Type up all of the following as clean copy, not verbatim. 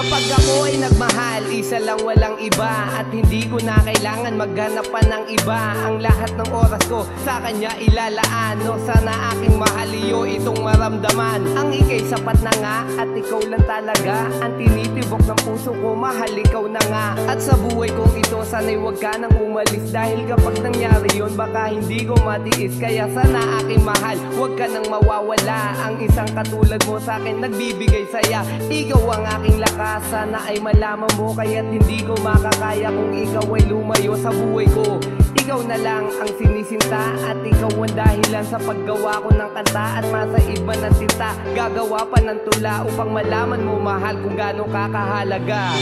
Kapag ako ay nagmahal, isa lang walang iba. At hindi ko na kailangan maghanap pa ng iba. Ang lahat ng oras ko sa kanya ilalaan. No, sana aking mahaliyo itong maramdaman. Ang ika'y sapat na nga at ikaw lang talaga ang tinitibok ng puso ko, mahal ikaw na nga. At sa buhay kong ito, sana'y huwag ka nang umalis. Dahil kapag nangyari yun, baka hindi ko matiis. Kaya sana aking mahal, huwag ka nang mawawala. Ang isang katulad mo sa akin nagbibigay saya. Ikaw ang aking lakas, sana ay malaman mo. Kaya't hindi ko makakaya kung ikaw ay lumayo sa buhay ko. Ikaw na lang ang sinisinta at ikaw ang dahilan sa paggawa ko ng kanta. At masaid man ng tinta, gagawa pa ng tula upang malaman mo, mahal, kung gaano kakahalaga.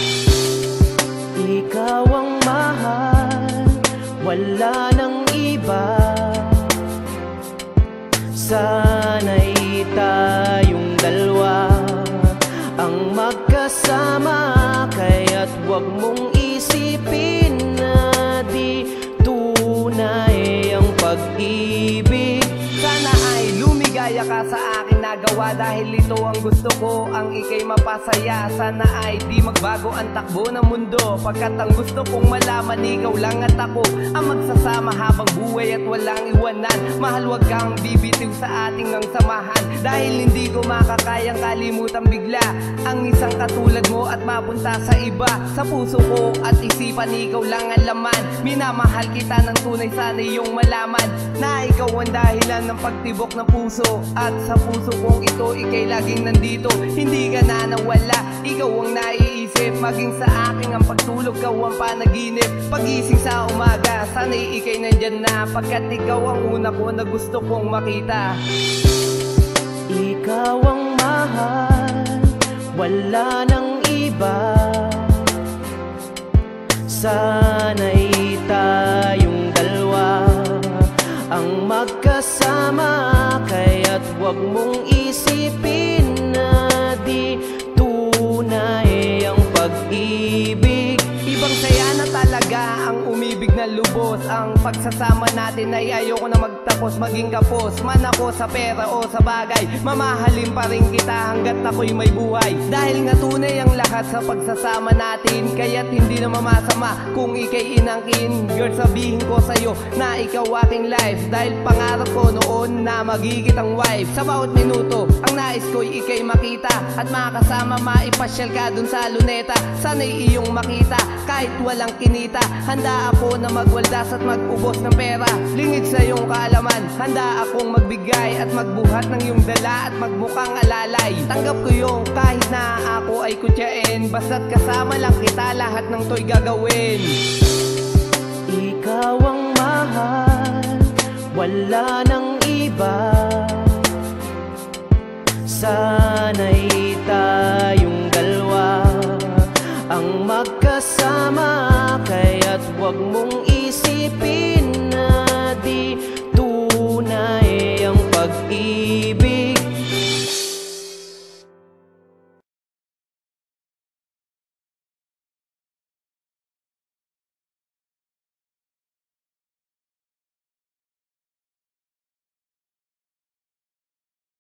Ikaw ang mahal, wala nang iba. Sana'y tayong dalawa ang magkasama. Kaya't huwag mong isipin na di tunay ang pag-ibig. Sana ay lumigaya ka sa aking nagawa, dahil ito ang gusto ko, ang ika'y mapasaya. Sana ay di magbago ang takbo ng mundo, pagkat ang gusto kong malaman, ikaw lang at ako ang magsasama habang buhay at walang iwanan. Mahal, wag kang bibitiw sa ating ang samahan, dahil hindi ko makakayang kalimutan bigla ang isang katulad mo at mapunta sa iba. Sa puso ko at isipan, ikaw lang ang laman. Minamahal kita ng tunay, sana iyong malaman na ikaw ang dahilan ng pagtibok ng puso. At sa puso kong ito, ika'y laging nandito, hindi ka na nawala. Ikaw ang naiisip, maging sa aking ang pagtulog, ikaw ang panaginip. Pagising sa umaga, sana'y ika'y nandyan na, pagkat ikaw ang una ko na gusto kong makita. Ikaw ang mahal, wala nang iba. Sana'y tayong dalawa ang magkasama. Kaya't huwag mong isipin na di tunay ang pag-ibig. Ibang saya na talaga ang umibig na lubos. Ang pagsasama natin ay ayoko na magtapos. Maging kapos man ako sa pera o sa bagay, mamahalin pa rin kita hanggat ako'y may buhay. Dahil nga tunay ang lahat sa pagsasama natin, kaya't hindi na mamasama kung ika'y inangkin. Girl, sabihin ko sa'yo na ikaw aking life, dahil pangarap ko noon na magiging ang wife. Sa bawat minuto, ang nais ko'y ika'y makita at makasama, maipasyal ka dun sa luneta. Sana'y iyong makita kahit walang kinita. Handa ako na magwaldas at mag-ubos ng pera, lingid sa iyong kaalaman. Handa akong magbigay at magbuhat ng iyong dala at magmukhang alalay. Tanggap ko yung kahit na ako ay kutyain, basta't kasama lang kita, lahat ng to'y gagawin. Ikaw ang mahal, wala nang iba. Sana'y tayong dalawa ang magkasama. Kaya't huwag mong